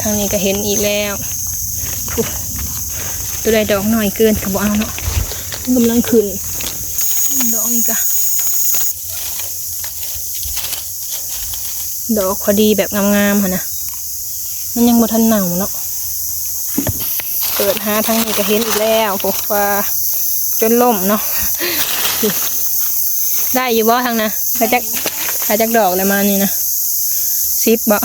ทางนี้ก็เห็นอีกแล้วตัวใดดอกหน่อยเกินก็บ่เอาเนาะกำลังขึ้นดอกนี้ก็ดอกพอดีแบบงามๆค่ะนะมันยังบ่ทันหนาวเนาะเปิดหาทางนี้ก็เห็นอีกแล้วพวกว่าจนล่มเนาะได้อยู่บ่ทางนะได้จักดอกอะไรมานี่นะ10บ่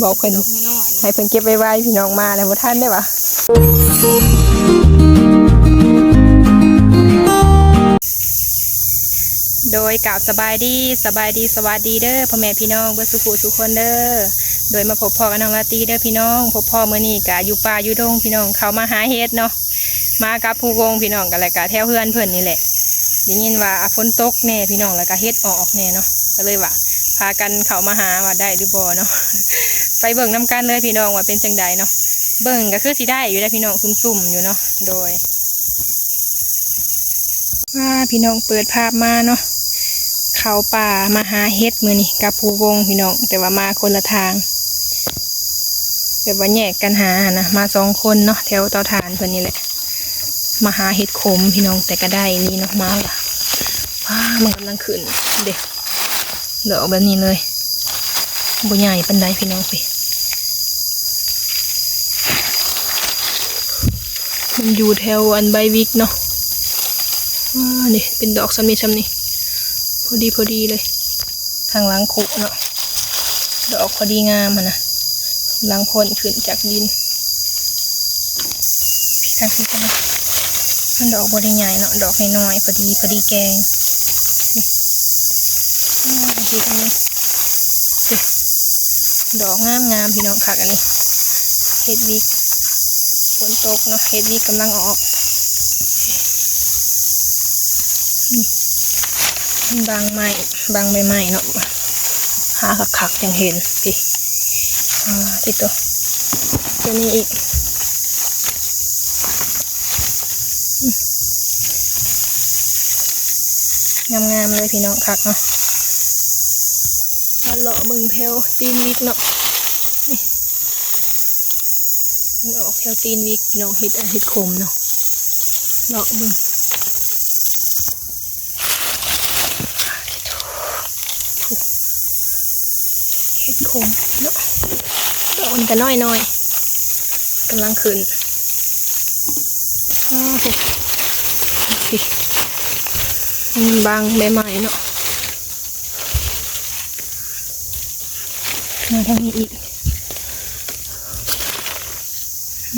บอกเพิ่นให้เพิ่นเก็บไว้พี่น้องมาแล้วบ่ทันได้ปะโดยกล่าวสบายดีสวัสดีเด้อพ่อแม่พี่น้องเบิดสุขุทุกคนเด้อโดยมาพบพ่อกับน้องลาตีเด้อพี่น้องพบพ่อมื้อนี้กะอยู่ป่าอยู่ดงพี่น้องเขามาหาเฮ็ดเนาะมากับผู้วงพี่น้องกันแหละกะแถวเพื่อนเพิ่นนี่แหละได้ยินว่าฝนตกแน่พี่น้องแล้วก็เฮ็ดออกแน่เนาะก็เลยว่าพากันเขามาหาว่าได้หรือบ่เนาะไปเบิ่งน้ำกันเลยพี่น้องว่าเป็นจังใดเนาะเบิ่งก็คือสิได้อยู่ได้พี่น้องซุ่มๆอยู่เนาะโดยว่าพี่น้องเปิดภาพมาเนาะเขาป่ามาหาเฮ็ดมือนี่กับผู้วงพี่น้องแต่ว่ามาคนละทางแบบว่าแยกกันหานะมา2คนเนาะแถวเตาถ่านเพิ่นนี่แหละมาหาเฮ็ดขมพี่น้องแต่ก็ได้นี่เนาะมาละมันกำลังขึ้นเด็กเดี๋ยวแบบนี้เลยบุใหญ่ปันไดพี่น้องไปมันอยู่แถวอันใบวิกเนาะนี่เป็นดอกซ้ำนี่พอดีเลยทางหลังคุเนาะดอกพอดีงามนะหลังพ่นขึ้นจากดินพี่ทางขึ้นกันมันดอกบริใหญ่เนาะดอกน้อยๆพอดีแกงพี่ตรงนี้ดอกงามพี่น้องค่ะกันนี่เฮดวิกฝนตกเนาะเฮดวิกกำลังออกบางใบไม้เนาะหาขักยังเห็นพี่ที่ตัวนี้อีกงามเลยพี่น้องคักเนาะมาเลาะมึงแถวตีนวิกเนาะนี่มันออกแถวตีนวิกพี่น้องเห็ดขมเนาะเลาะมึงเห็ดขมเนาะดอกมันก็น้อยกำลังขึ้นบางใบไม้เนาะมาทางนี้อีก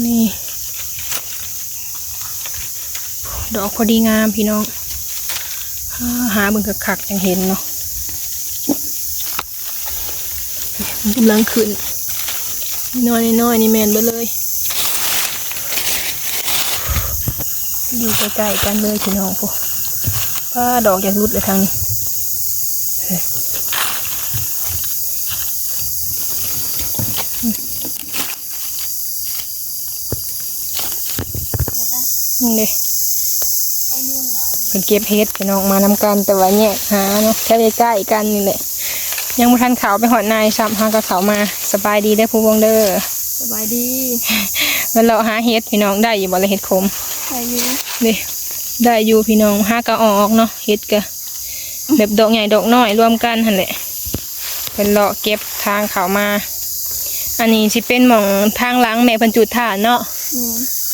นี่ดอกพอดีงามพี่น้องหาเบิ่งคักๆยังเห็นเนาะกำลังขึ้นน้อยนี่แมนไปเลยอยู่ใกล้ๆกันเลยพี่น้องพวกดอกอยากรุดเลยทางนี้นี่เลยเพิ่นเก็บเฮ็ดพี่น้องมานำกันแต่ว่าแยกหาเนาะแค่ใกล้ๆกันนี่แหละยังบ่ทันเขาไปหอดนายซ้ำหากับเขามาสบายดีได้ผู้วงเด้อสบายดีมันเราหาเฮ็ดพี่น้องได้อยู่บ่ละเฮ็ดขมได้อยู่นี่ได้อยู่พี่น้องหากระออกเนาะเฮ็ดกะแบบดอกใหญ่ดอกน้อยรวมกันหั่นแหละเป็นเลาะเก็บทางเขามาอันนี้สิเป็นหม่องทางหลังแม่เพิ่นจุดถ่านเนาะ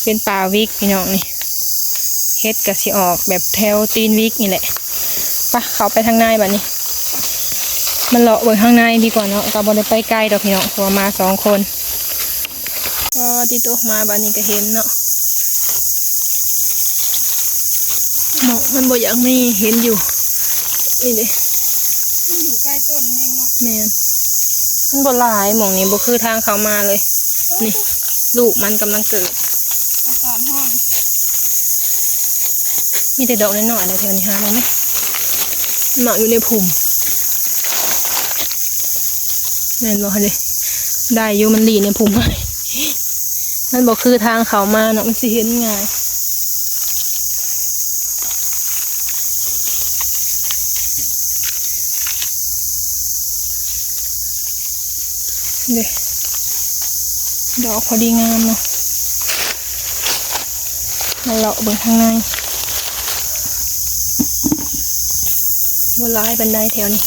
เป็นป่าวิกพี่น้องนี่เฮ็ดกะสิออกแบบแถวตีนวิกนี่แหละปะเขาไปทางในบัดนี้มันเลาะเบิ่งข้างในดีกว่าเนาะก็บ่ได้ไปไกลดอกพี่น้องเพราะว่ามา2คนที่ตัวมาบัดนี้ก็เห็นเนาะมันบ่อยากมีเห็นอยู่นี่เด้มันอยู่ใกล้ต้นนี่เนาะแม่นมันบ่หลายหม่องนี้บ่คือทางเขามาเลยนี่ลูกมันกำลังเกิดอากาศร้อนมีแต่ดอกน้อยๆเลยแถวนี้หาบ้างไหมหมักอยู่ในพุ่มแม่นบ่เลยได้อยู่มันหลีในพุ่มให้มันบ่คือทางเขามาเนาะมันสิเห็นง่าย เด้ดอกพอดีงามเนาะมาเลาะเบิ่งข้างในบนร้ายบันไดแถวนี้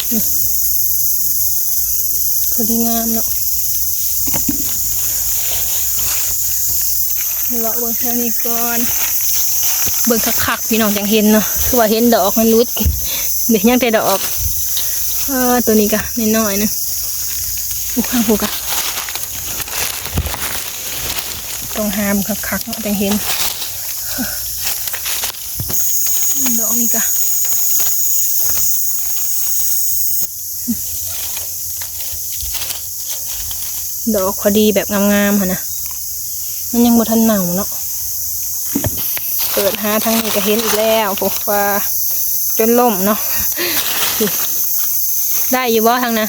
พอดีงามเนาะเลาะเบิ่งแถวนี้ก่อนเบิ่งคักๆพี่น้องจังเห็นเนาะคือว่าเห็นดอกมันรุดเดี๋ยวยังแต่ดอกตัวนี้กะน้อยๆนะข้างผูกะต้องหามคักๆเนาะจังเห็นดอกนี้กะดอกพอดีแบบงามๆค่ะนะมันยังบ่ทันเน่าเนาะเปิดหาทางนี้ก็เห็นอีกแล้วพวกว่าจนล่มเนาะได้อยู่บ่ทางนะ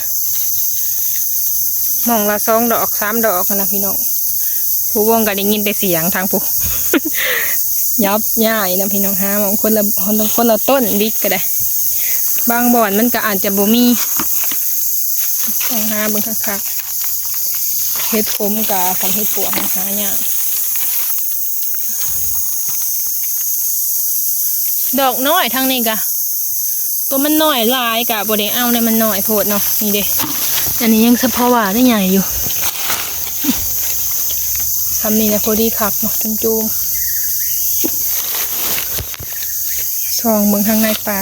มองละ2 ดอก 3 ดอกนะพี่น้องผู้วงก็ได้ยินแต่เสียงทางผู้ ยับย่ายนะพี่น้องหามองคนละต้นบิ๊กก็ได้บางบ่อนมันก็อาจจะบ่มีต้องหาเบิ่งคักๆเฮ็ดขมกับคันเฮ็ดปวกหายากดอกน้อยทางนี้กะตัวมันน้อยลายกะบ่ได้เอาเลยมันน้อยโพดเนาะนี่เด้อันนี้ยังเฉพาะว่าได้ใหญ่อยู่ทำนี่นะพอดีคักเนาะจุ่มซองเบิ่งข้างในป่า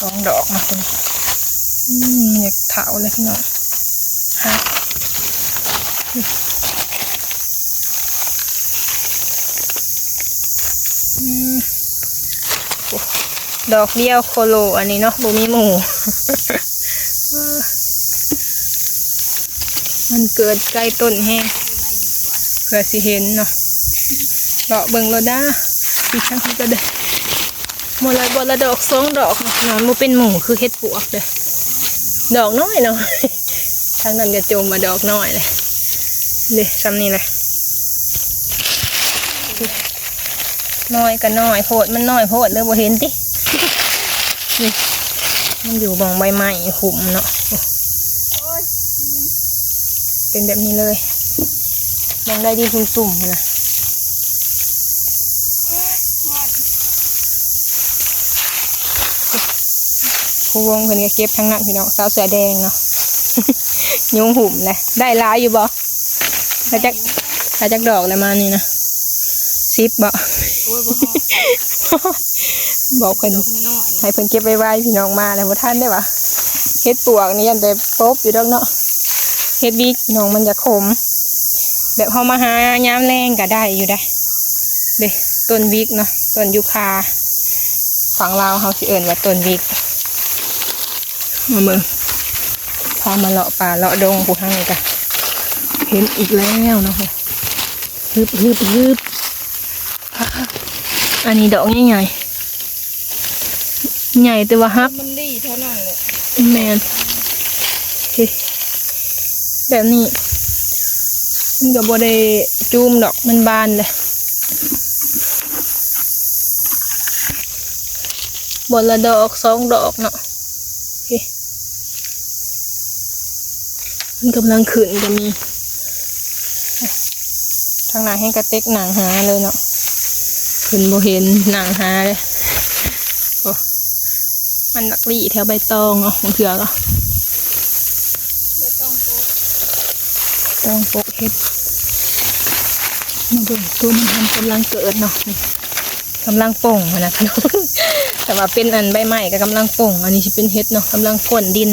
2 ดอกมาคนอยากเถาเลยพี่น้องฮะดอกเดียวโคโลอันนี้เนาะบ่มีหมู่ มันเกิดใกล้ต้นแห้งเพื่อสิเห็นเนาะดอกเบิ่งโลด้าอีกทั้งที่ก็ได้หมดละดอก2 ดอกเนาะมันเป็นหมู่คือเฮ็ดปวกเด้อดอกน้อยเนาะ ทางนั้นจะจมมาดอกน้อยเลยเด้ซ้ำนี่เลยน้อยก็น้อยโพดมันน้อยโพดเลยบ่เห็นติ นี่มันอยู่บองใบไม้หุ่มเนาะเป็นแบบนี้เลยมองได้ดีสุ่มๆนะผู้วงเพิ่นก็เก็บทั้งนั้นพี่น้องสาวเสือแดงเนาะ ยุงหุ่มเลยได้หลายอยู่บ่ถ้าจักดอกอะไรมานี่นะ10บ่ บอกเพิ่นให้เพิ่นเก็บไว้พี่น้องมาแล้วบ่ทันได้ปะเฮ็ดปวกนี่ยันแต่ปบอยู่ดอกเนาะเฮ็ดวิกน้องมันจะขมแบบเฮามาหายามแรงก็ได้อยู่ได้เด้ต้นวิกเนาะต้นยูคาฝั่งลาวเฮาสิเอิ้นว่าต้นวิกมาเบิ่งพามาเลาะป่าเลาะดงผู้ทางนี้ก็เห็นอีกแล้วเนาะฮึบอันนี้ดอกใหญ่ใหญ่แต่ว่าฮักมันดีเท่านั้นเลยแมนแบบนี้มันก็บ่ได้จูมดอกมันบานเลยบนละดอก2 ดอกเนาะมันกำลังขึ้นก็มีทางหน้าให้กระเต็กหนังหาเลยเนาะขึ้นบ่เห็นหนังหาเลยมันนักลีแถวใบตองเนาะบางเถื่อก็ใบตองโปกเฮ็ดมาดูตัวมันทำกำลังเกิดเนาะกำลังป่งนะพี่น้องแต่ว่าเป็นอันใบไม้กับกำลังป่งอันนี้จะเป็นเฮ็ดเนาะกำลังก้นดิน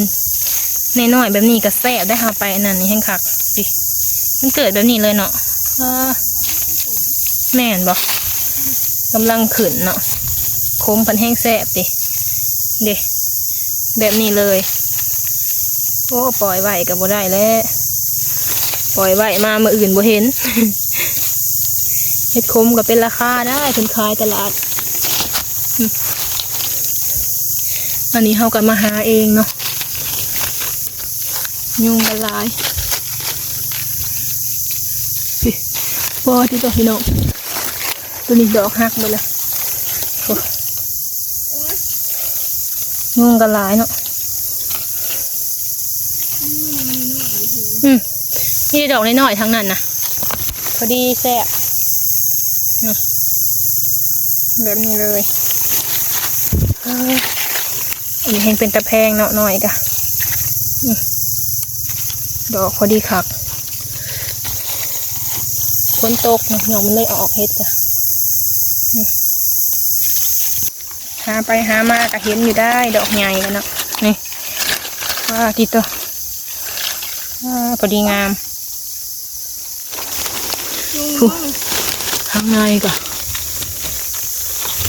น้อยๆแบบนี้ก็แซ่บได้หาไปนั่นนี่แห้งคักดิมันเกิดแบบนี้เลยเนาะแม่นบอกกำลังขึ้นเนาะคมพันแห้งแซ่บดิเด้แบบนี้เลยโอ้ปล่อยไว้กับบ่ได้แล้วปล่อยไว้มาเมื่ออื่นบ่เห็น เห็ดคมก็เป็นราคาได้ถึงขายตลาดอันนี้เขาก็มาหาเองเนาะยุงกันหลายพอที่ตัวพี่น้องตัวนี้ดอกหักหมดเลย ยุงกันหลายเนาะนี่ดอกน้อยๆทั้งนั้นนะพอดีแซ่บแบบนี้เลยอันนี้เห็นเป็นตะแพงเนาะหน่อยกะดอกพอดีคักคนตกเนาะมันเลยออกเฮ็ดจ้ะหาไปหามาก็เห็นอยู่ได้ดอกใหญ่กันเนาะนี่ว่าทีตัวพอดีงามข้างในก็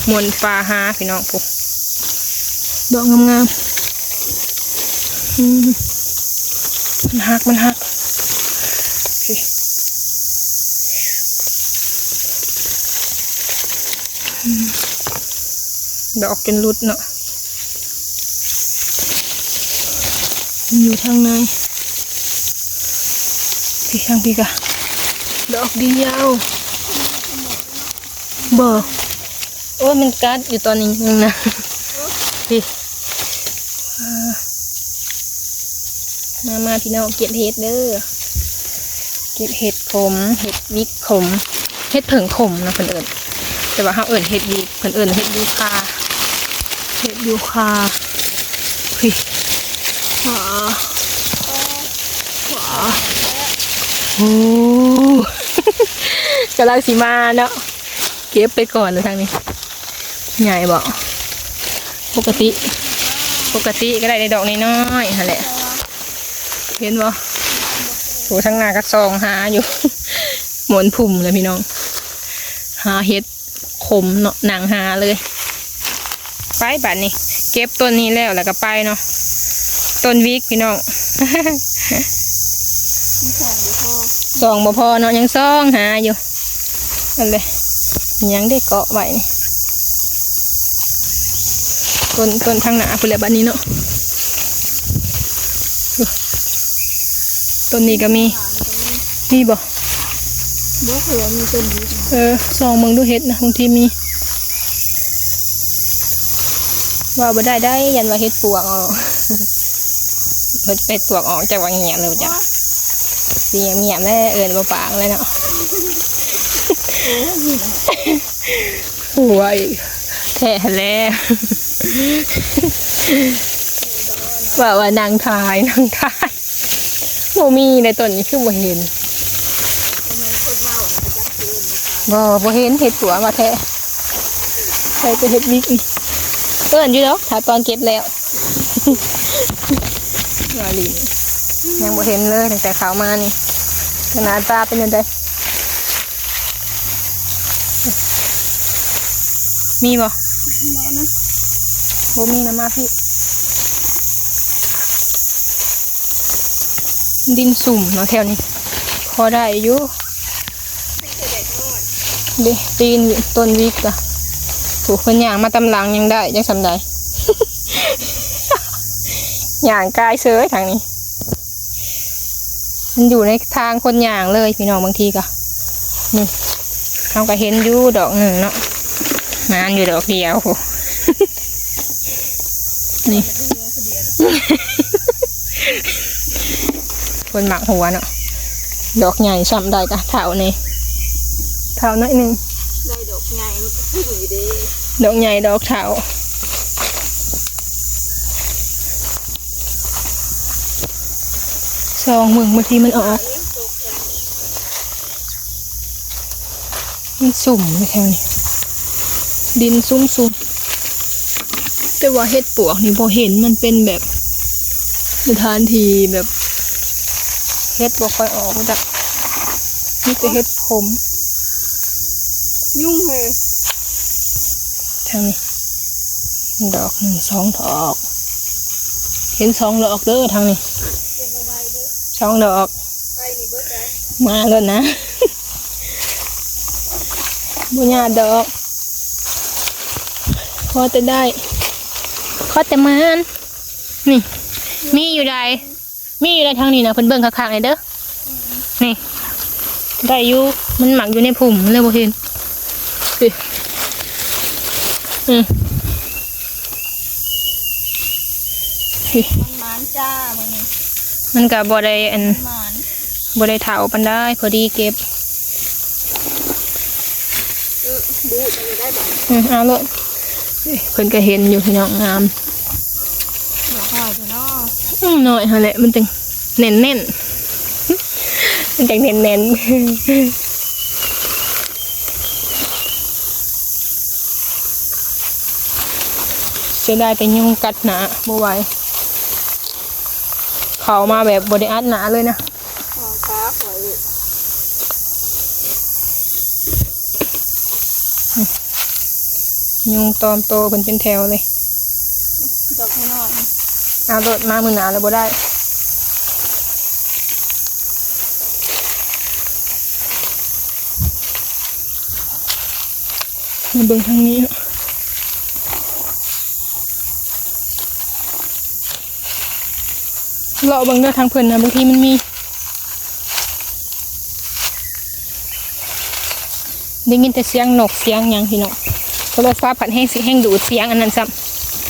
มวนฟ้าหาพี่น้องปุ๊บดอกงามมันหักดอกจนรุดเนาะอยู่ทางในพี่ข้างพี่กะดอกดียาวเบอร์โอ้มันกัดอยู่ตอนนี้นึงนะพี่มาพี่น้องเก็บเห็ดเด้อเก็บเห็ดขมเห็ดวิกขมเห็ดเผิงขมนะเพิ่นเอิญแต่ว่าเขาเอิญเห็ดวิกเพิ่นเอิญเห็ดยูคาพี่ว้าโอ้กำลังสีมาเนาะเก็บไปก่อนเลยทางนี้ใหญ่บอกปกติก็ได้ในดอกน้อยๆนั่นแหละเห็นบ่โหทั้งงานก็ซองหาอยู่หมุนพุ่มเลยพี่น้องหาเห็ดขมเนาะหนังหาเลยไปบัดนี้เก็บต้นนี้แล้วก็ไปเนาะต้นวิกพี่น้องซองบ่พอเนาะยังซองหาอยู่นั่นเลยยังได้เกาะไว้ต้นทางหน้าพุ่นแหละบัดนี้เนาะต้นนี้ก็มีบ่เผื่อมีต้นวิกซองมึงดูเห็ดนะบางทีมีว่าบ่ได้ยันว่าเห็ดปวกออกเห็ดปวกออกจากว่าเงียบเลยจ้ะเงียบได้เอิญบ่ปางเลยเนาะหัวอีกแท้แล้วว่านางทายโมมีในต้นนี้คือบ่เห็นบ่เห็นเห็ดปวกมาแท้ใครจะเห็ดวิกเปิ้นอยู่แล้วถ้าตอนเก็บแล้ววาลียังบ่เห็นเลยตั้งแต่ขาวมานี่ขนาดตาเป็นยังไงมีบ่นะบ่มีนะมาพี่ดินสุ่มเนาะแถวนี้พอได้อยู่เด็ตีนต้นวิกอะถูกคนย่างมาตำลังยังได้ยังสำได้ย่างกายเสยทางนี้มันอยู่ในทางคนย่างเลยพี่น้องบางทีก็นี่เขาก็เห็นอยู่ดอกหนึ่งเนาะมันอยู่ดอกเดียวนี่คนหมักหัวเนาะดอกใหญ่ซ้ำได้กะเถานี่เถาน้อยหนึ่งได้ดอกใหญ่มันก็ขึ้นอยู่ดีดอกใหญ่ดอกเถาซองมึงบางทีมันออกมันสุ่มในแถวนี้ดินซุ่มแต่ว่าเห็ดปวกนี่พอเห็นมันเป็นแบบสถานที่แบบเห็ดบ่ค่อยออกจ้ะนี่แต่เห็ดผมยุ่งเลยทางนี้ดอก1 2 ดอกเห็น2 ดอกเด้อทางนี้2 ดอกมาแล้วนะบุญญาดอกพอจะได้พอจะมันนี่มีอยู่ใดทางนี้นะเพิ่นเบิ่งคักๆเลยเด้อนี่ได้อยู่มันหมักอยู่ในผุ่มเลยบ่เห็น หมานจ้ามื้อนี้ มันก็บ่ได้อัน หมาน บ่ได้เฒ่าปานใดพอดีเก็บ ดูจะได้บ่ เอาเลยเพิ่นก็เห็นอยู่พี่น้องงาม อยากหอยจ้ะเนาะ หน่อยหั่นแหละมันจังแน่นๆมันจังแน่นๆจะได้แต่ยุงกัดหนาบ่ไหวเขามาแบบบ่ได้อัดหนาเลยนะ ขาหอย ยุงตอมโตเป็นแถวเลย ดอกน้อย เอาโดดมามือหนาแล้วบ่ได้มาเบิ่งทางนี้เนาะเราเบิ่งเด้อทางเพิ่นนะบางทีมันมีได้ยินแต่เสียงนกเสียงหยังพี่น้องโทรศัพท์ผัดแห้งสิแห้งดูดเสียงอันนั้นซ้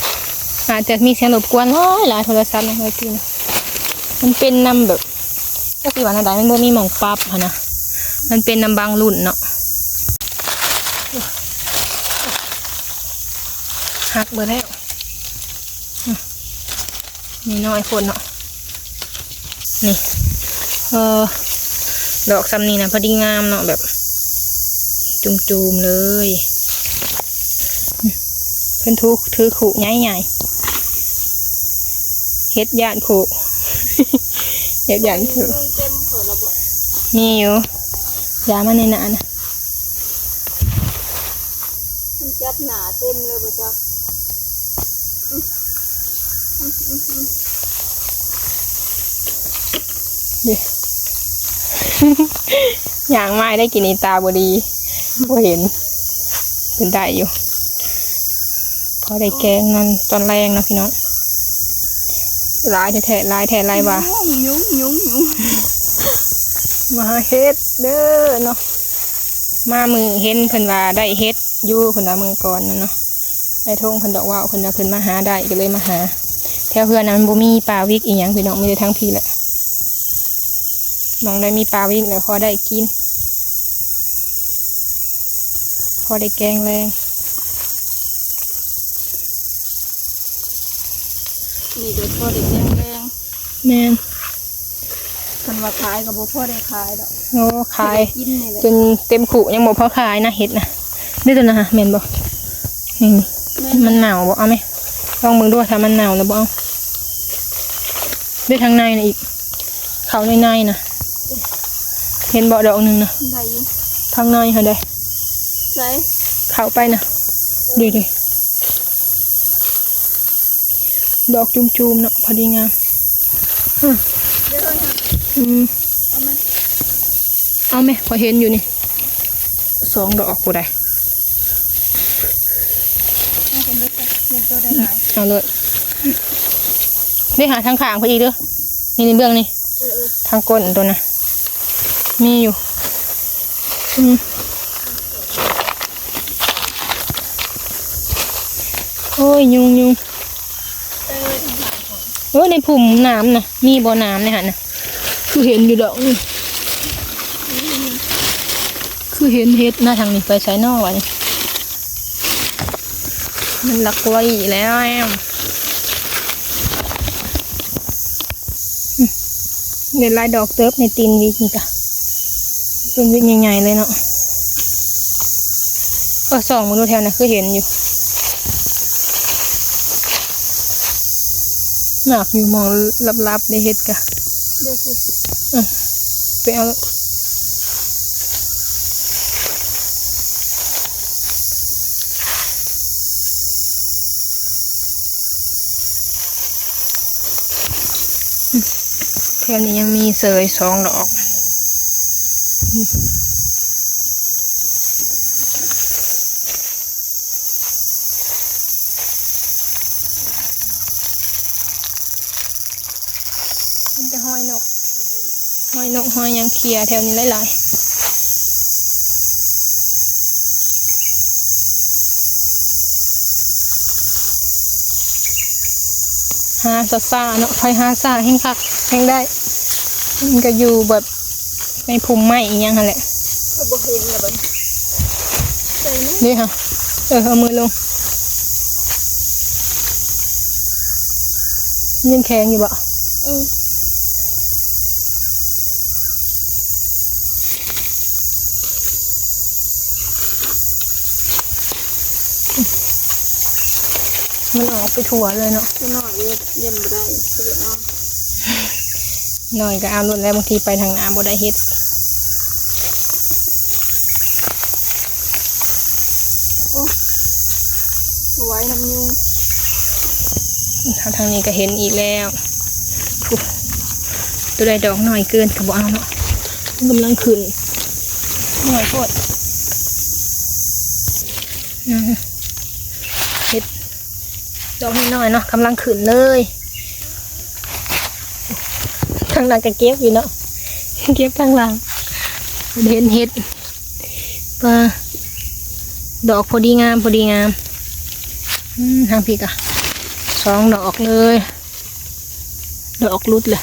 ำอาจจะมีเสียงรบกวนหลายโทรศัพท์นะบางทีนะมันเป็นนำแบบก็คือว่าอันใดมันบ่มีหม่องปรับหั้นนะมันเป็นนำบางรุ่นเนาะหักเบอร์แล้วนี่น้อยคนเนาะนี่ดอกซ้ำนี่นะพอดีงามเนาะแบบจุ่มๆเลยเพิ่นถือขู่ใหญ่ๆเฮ็ดย่านขู่ เฮ็ดย่านขู่ เต็มเผอระบบ มีอยู่ยามาในหนานะ มันจับหนาเต็มเลยบ่จ๊ะ เดี๋ยว อย่างไม้ได้กินในตาบดีบ่เห็นเป็นได้อยู่พอได้แกงนั่นตอนแรงนะพี่น้องลายแท้ๆลายแท้ลายว่า ยุง มาเฮ็ดเด้อเนาะมามือเห็นเพิ่นว่าได้เฮ็ดอยู่เพิ่นว่ามือก่อนนั่นเนาะได้ทงเพิ่นดอกว่าเพิ่นว่าเพิ่นมาหาได้ก็เลยมาหาแถวเพื่อนนั้นมันบ่มีปลาวิกอีหยังพี่น้องมีแต่ทั้งพี่แหละมองได้มีปลาวิกแล้วพอได้กินพอได้แกงแรง นี่เดี๋ยวพอได้แรง แม่น ๆคันว่าขายก็บ่พอได้ขายดอก โอ้ขาย กินนี่แหละ จนเต็มขู่ยังบ่พอขายนะเฮ็ดนะนี่ตัวนะฮะแม่นบ่นี่มันหนาวบ่เอาไหมลองมึงดูถ้ามันหนาวแล้วบ่เอาด้วยทางในนะอีกเขาในนะเห็นบ่ดอกหนึ่งนะ ได้อยู่ ทางในค่ะได้ ใส่ เขาไปนะดูดิดอกจุ่มๆเนาะพอดีงาม เดี๋ยวนะ เอาไหม เอาไหมพอเห็นอยู่นี่2 ดอกกูได้ เอาคนเล็กก่อนเดี๋ยวตัวได้หลาย เอาเลยได้หาทางข้างพอดีเด้อนี่ในเบื้องนี่ทางก้นตัวนะมีอยู่โอ้ยยุงในผุ่มน้ำนะมีบ่อน้ำเนี่ยฮะนะคือเห็นอยู่ดอกนี่คือเห็นเฮ็ดหน้าทางนี้ไปใช้นอกวะนี่มันหลักไว้แล้วเนี่ยลายดอกเติบในตีนวิกนี่กะต้นวิกใหญ่ๆเลยเนาะก็ส่องมาดูแถวนะคือเห็นอยู่หนักอยู่มองลับๆในเฮ็ดกะ เดี๋ยวสิ ไปเอาแถวนี้ยังมีเสย2 ดอกมันจะห้อยนกห้อยยังเคลียร์แถวนี้หลายๆ หาซ่าๆเนาะไปหาซ่าแห้งคักแห้งได้มันก็อยู่แบบในภูมิไม้อีหยังหั่นแหละ เขาบ่เห็นแล้วบัดใส่นี่ นี่ค่ะเอามือลงยังแข็งอยู่บ่ อือ มันออกไปทั่วเลยเนาะ ตัวน้อยเย็นบ่ได้ก็เลยเอา หน่อยก็เอารถแล้วบางทีไปทางน้ำบ่ได้เฮ็ด ไว้น้ำยุง ทางนี้ก็เห็นอีกแล้วอุ๊ยตัวใดดอกหน่อยเกินก็บ่เอาเนาะมันกำลังขึ้นหน่อยโพดเฮ็ดดอกน้อยๆเนาะกำลังขึ้นเลยทางหลังก็เก็บอยู่เนาะเก็บทางหลังเห็นเฮ็ดปลาดอกพอดีงามทางพี่กะ2 ดอกเลยดอกรุดเลย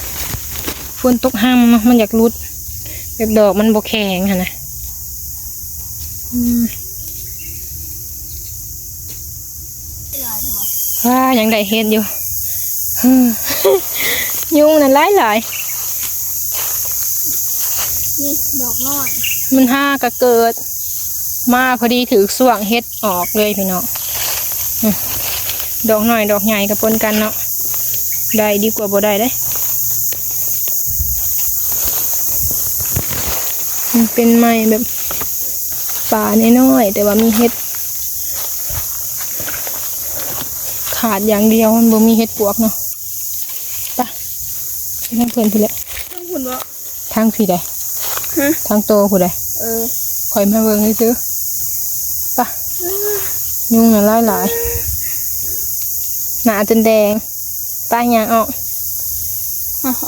ฝนตกห้ามเนาะมันอยากรุดแบบดอกมันบ่แข็งค่ะนะว้ายังได้เห็ดอยู่ ยุงน่ะหลาย นี่ดอกน้อย มันห้ากะเกิดมาพอดีถือส่วงเห็ดออกเลยพี่น้องดอกหน่อยดอกใหญ่กับปนกันเนาะได้ดีกว่าบ่ได้เด้มันเป็นไม้แบบป่าน้อยๆแต่ว่ามีเห็ดขาดอย่างเดียวมันบ่มีเห็ดปวกเนาะไปทางเพื่อนพี่แหละ ต้องคุณบ่ ทางพี่ใด ฮะ ทางโตผู้ใด คอยมาเบิ่งให้ซื้อปะยุงน่ะหลายหนาจนแดงตายยางออก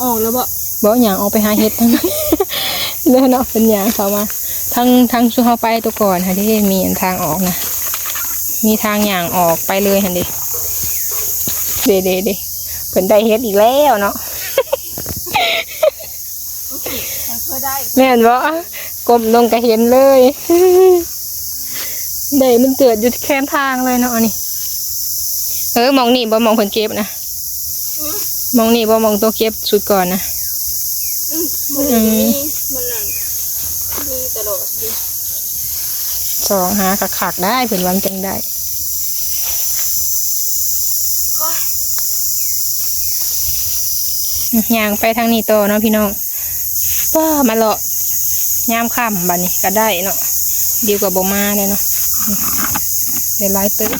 ออกแล้วบ่ บอกยางออกไปหาเห็ดทั้งนั้น เลื่อนออกเป็นยางเขามาทั้งช่วยเขาไปตัวก่อนค่ะที่มีทางออกนะมีทางยางออกไปเลยหันดิเดเพิ่นได้เห็ดอีกแล้วเนาะ เคยได้ แม่นบ่ก้มลงก็เห็นเลย ได้มันเกิดอยู่แค่ทางเลยเนาะนี่มองนี่บ่มองเพิ่นเก็บนะมองนี่บ่มองตัวเก็บสุดก่อนนะ มันมีมันนั่นมีตลอดดิ 2 หาคักๆได้เพิ่นวางจังได้ย่างไปทางนี้ต่อเนาะพี่น้องป้ามาเลาะยามค่ำบัดนี้ก็ได้เนาะดีกว่าบ่มาเลยเนาะได้หลายตึก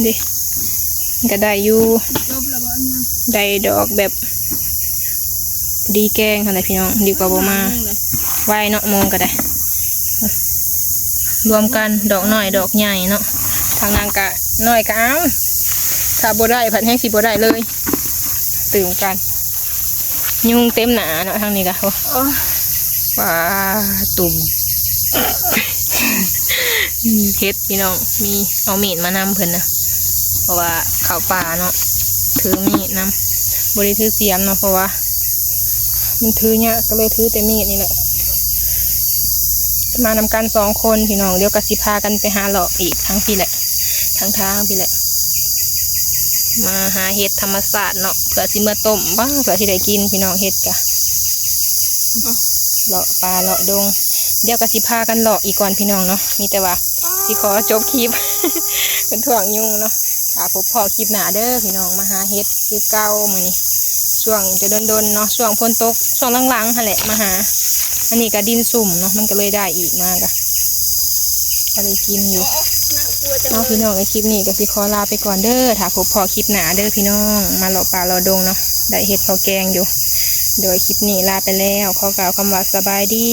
ดิก็ได้อยู่ ลบแล้วบ่อันยัง ได้ดอกแบบดีแกงอะไรพี่น้องดีกว่าบ่มาไว้เนาะมองก็ได้รวมกันดอกน้อยดอกใหญ่เนาะทางนางกะน้อยก็เอาถ้าบ่ได้ผัดแห้งสิบ่ได้เลยตื่มกันยุงเต็มหนาเนาะทางนี้กะว้าตุ่ม เฮ็ดพี่น้องมีเอามีดมานำเพิ่นนะเพราะว่าเข้าป่าเนาะถือมีดนำบริถือเสียมเนาะเพราะว่ามันถือเนี่ยก็เลยถือแต่มีดนี่แหละมานำกัน2 คนพี่น้องเดี๋ยวก็สิพากันไปหาเลาะอีกทั้งพี่แหละทางพี่แหละมาหาเห็ดธรรมศาสตร์เนาะเผื่อสิมาต้มบ้างเผื่อสิได้กินพี่น้องเห็ดกะเลาะปลาเลาะดงเดี๋ยวก็สิพากันเลาะอีกก่อนพี่น้องเนาะมีแต่ว่าสิขอจบคลิป เป็นถ่วงยุงเนาะถ้าพบพอคลิปหน้าเด้อพี่น้องมาหาเห็ดคือเก่ามื้อนี้ช่วงจะโดนๆเนาะช่วงฝนตกช่วงหลังๆหั่นแหละมาหาอันนี้ก็ดินสุ่มเนาะมันก็เลยได้อีกมากะก็เลยกินอยู่เนาะพี่น้องในคลิปนี้ก็สิขอลาไปก่อนเด้อถ้าพบพอคลิปหน้าเด้อพี่น้องมาเลาะป่าเลาะดงเนาะได้เห็ดข้าวแกงอยู่โดยคลิปนี้ลาไปแล้วขอกล่าวคำว่าสบายดี